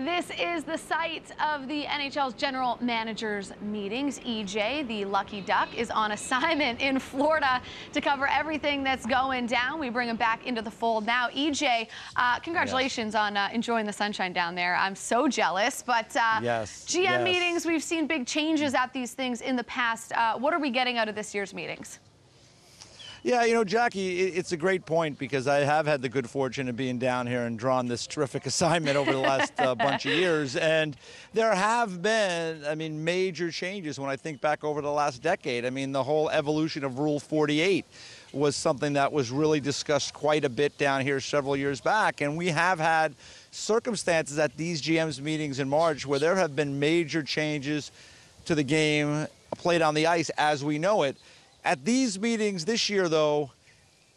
This is the site of the NHL's general managers meetings. EJ, the lucky duck, is on assignment in Florida to cover everything that's going down. We bring him back into the fold now. EJ, congratulations on enjoying the sunshine down there. I'm so jealous, but GM meetings, we've seen big changes at these things in the past. What are we getting out of this year's meetings? Yeah, you know, Jackie, it's a great point because I have had the good fortune of being down here and drawn this terrific assignment over the last bunch of years. And there have been, I mean, major changes when I think back over the last decade. I mean, the whole evolution of Rule 48 was something that was really discussed quite a bit down here several years back. And we have had circumstances at these GM's meetings in March where there have been major changes to the game played on the ice as we know it. At these meetings this year, though,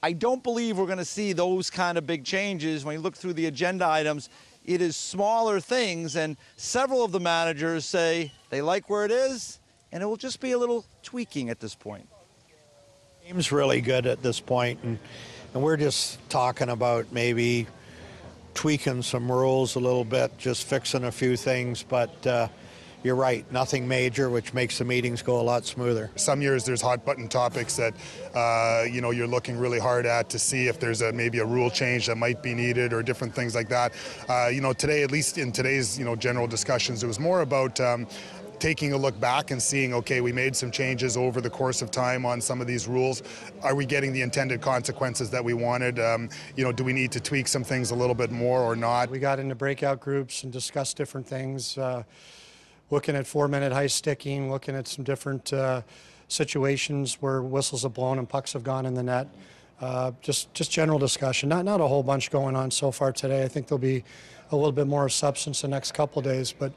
I don't believe we're going to see those kind of big changes. When you look through the agenda items, it is smaller things, and several of the managers say they like where it is, and it will just be a little tweaking at this point. The game's really good at this point, and we're just talking about maybe tweaking some rules a little bit, just fixing a few things, but you're right, nothing major, which makes the meetings go a lot smoother. Some years there's hot button topics that you know, you're looking really hard at to see if there's maybe a rule change that might be needed or different things like that. You know, today, at least in today's general discussions, it was more about taking a look back and seeing, okay, we made some changes over the course of time on some of these rules. Are we getting the intended consequences that we wanted? You know, do we need to tweak some things a little bit more or not? We got into breakout groups and discussed different things. Looking at 4-minute high sticking, looking at some different situations where whistles have blown and pucks have gone in the net. Just general discussion, not a whole bunch going on so far today. I think there'll be a little bit more substance the next couple of days, but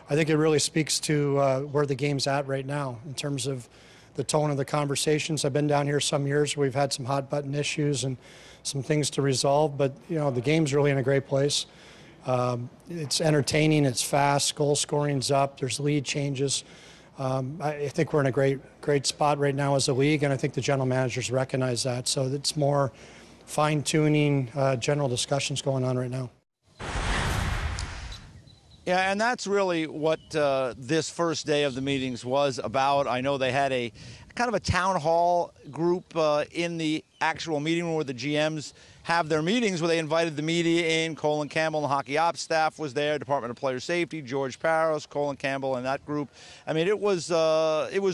I think it really speaks to where the game's at right now in terms of the tone of the conversations. I've been down here some years. We've had some hot button issues and some things to resolve, but you know, the game's really in a great place. It's entertaining, it's fast, goal scoring's up, there's lead changes. I think we're in a great spot right now as a league, and I think the general managers recognize that. So it's more fine-tuning, general discussions going on right now. Yeah, and that's really what this first day of the meetings was about. I know they had a kind of a town hall group in the actual meeting room where the GMs have their meetings, where they invited the media in. Colin Campbell and the hockey ops staff was there, Department of Player Safety, George Paros, Colin Campbell and that group. I mean, it was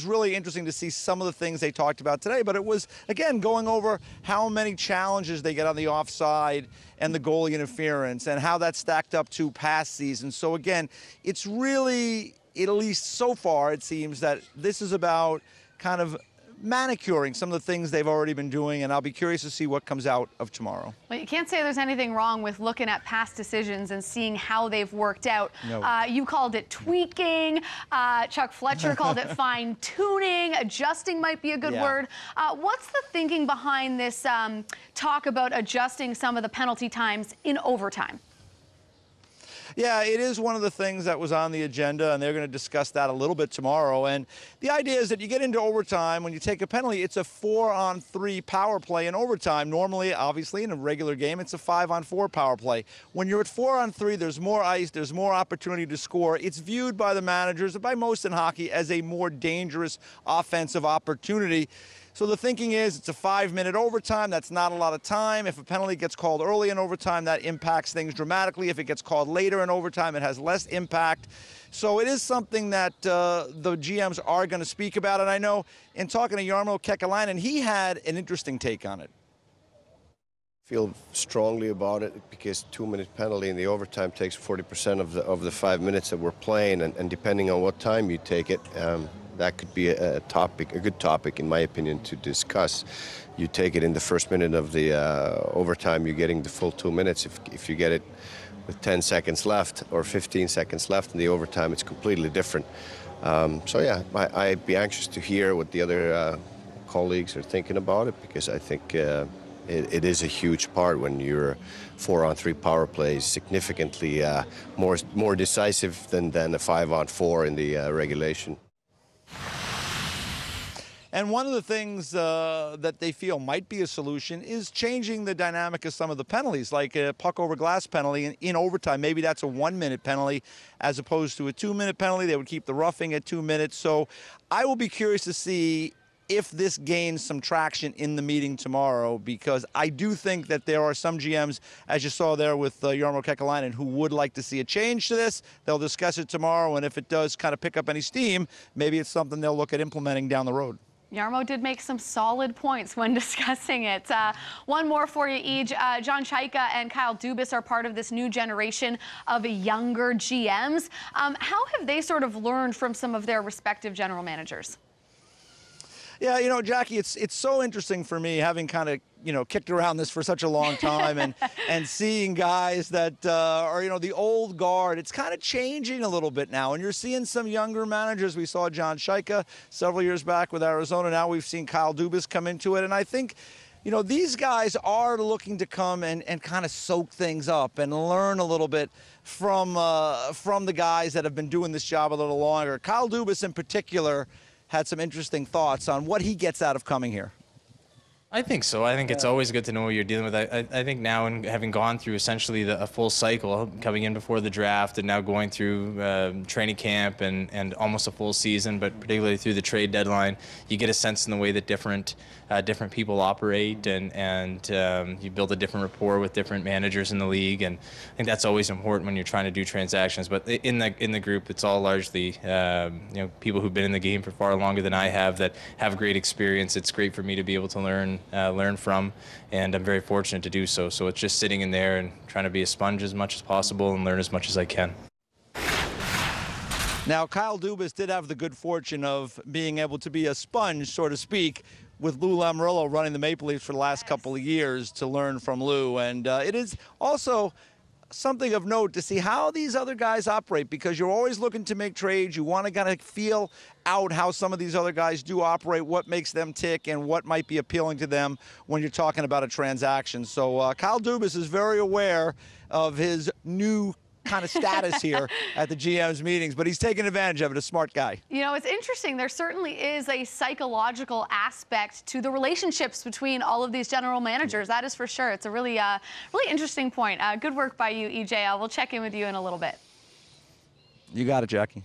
really interesting to see some of the things they talked about today, but it was, again, going over how many challenges they get on the offside and the goalie interference and how that stacked up to past seasons. So again, it's really, at least so far, it seems that this is about kind of manicuring some of the things they've already been doing, and I'll be curious to see what comes out of tomorrow. Well, you can't say there's anything wrong with looking at past decisions and seeing how they've worked out. No. You called it tweaking. Chuck Fletcher called it fine-tuning. Adjusting might be a good word. What's the thinking behind this talk about adjusting some of the penalty times in overtime? Yeah, it is one of the things that was on the agenda, and they're going to discuss that a little bit tomorrow. And the idea is that you get into overtime, when you take a penalty, it's a 4-on-3 power play in overtime. Normally, obviously, in a regular game, it's a 5-on-4 power play. When you're at 4-on-3, there's more ice, there's more opportunity to score. It's viewed by the managers, and by most in hockey, as a more dangerous offensive opportunity. So the thinking is it's a 5-minute overtime. That's not a lot of time. If a penalty gets called early in overtime, that impacts things dramatically. If it gets called later in overtime, it has less impact. So it is something that the GMs are going to speak about. And I know in talking to Jarmo Kekalainen, he had an interesting take on it. Feel strongly about it because 2-minute penalty in the overtime takes 40% of the 5 minutes that we're playing, and depending on what time you take it, that could be a good topic, in my opinion, to discuss. You take it in the first minute of the overtime, you're getting the full 2 minutes. If you get it with 10 seconds left or 15 seconds left in the overtime, it's completely different. So yeah, I'd be anxious to hear what the other colleagues are thinking about it, because I think it is a huge part when your 4-on-3 power play is significantly more decisive than a 5-on-4 in the regulation. And one of the things that they feel might be a solution is changing the dynamic of some of the penalties, like a puck over glass penalty in overtime. Maybe that's a 1-minute penalty as opposed to a 2-minute penalty. They would keep the roughing at 2 minutes. So I will be curious to see if this gains some traction in the meeting tomorrow, because I do think that there are some GMs, as you saw there with Jarmo Kekalainen, who would like to see a change to this. They'll discuss it tomorrow, and if it does kind of pick up any steam, maybe it's something they'll look at implementing down the road. Jarmo did make some solid points when discussing it. One more for you, Ej. John Chaika and Kyle Dubas are part of this new generation of younger GMs. How have they sort of learned from some of their respective general managers? Yeah, you know, Jackie, it's so interesting for me, having kind of, you know, kicked around this for such a long time and seeing guys that are, you know, the old guard. It's kind of changing a little bit now, and you're seeing some younger managers. We saw John Chaika several years back with Arizona. Now we've seen Kyle Dubas come into it, and I think, you know, these guys are looking to come and kind of soak things up and learn a little bit from the guys that have been doing this job a little longer. Kyle Dubas in particular had some interesting thoughts on what he gets out of coming here. I think so. I think it's always good to know what you're dealing with. I think now, in having gone through essentially a full cycle, coming in before the draft and now going through training camp and almost a full season, but particularly through the trade deadline, you get a sense in the way that different people operate, and you build a different rapport with different managers in the league, and I think that's always important when you're trying to do transactions. But in the group, it's all largely you know, people who've been in the game for far longer than I have, that have great experience. It's great for me to be able to learn from, and I'm very fortunate to do so. So it's just sitting in there and trying to be a sponge as much as possible and learn as much as I can. Now, Kyle Dubas did have the good fortune of being able to be a sponge, so to speak, with Lou Lamoriello running the Maple Leafs for the last couple of years, to learn from Lou. And it is also something of note to see how these other guys operate, because you're always looking to make trades. You want to kind of feel out how some of these other guys do operate, what makes them tick, and what might be appealing to them when you're talking about a transaction. So Kyle Dubas is very aware of his new kind of status here at the GM's meetings, but he's taking advantage of it. A smart guy. You know, it's interesting. There certainly is a psychological aspect to the relationships between all of these general managers. That is for sure. It's a really interesting point. Good work by you, EJ. We'll check in with you in a little bit. You got it, Jackie.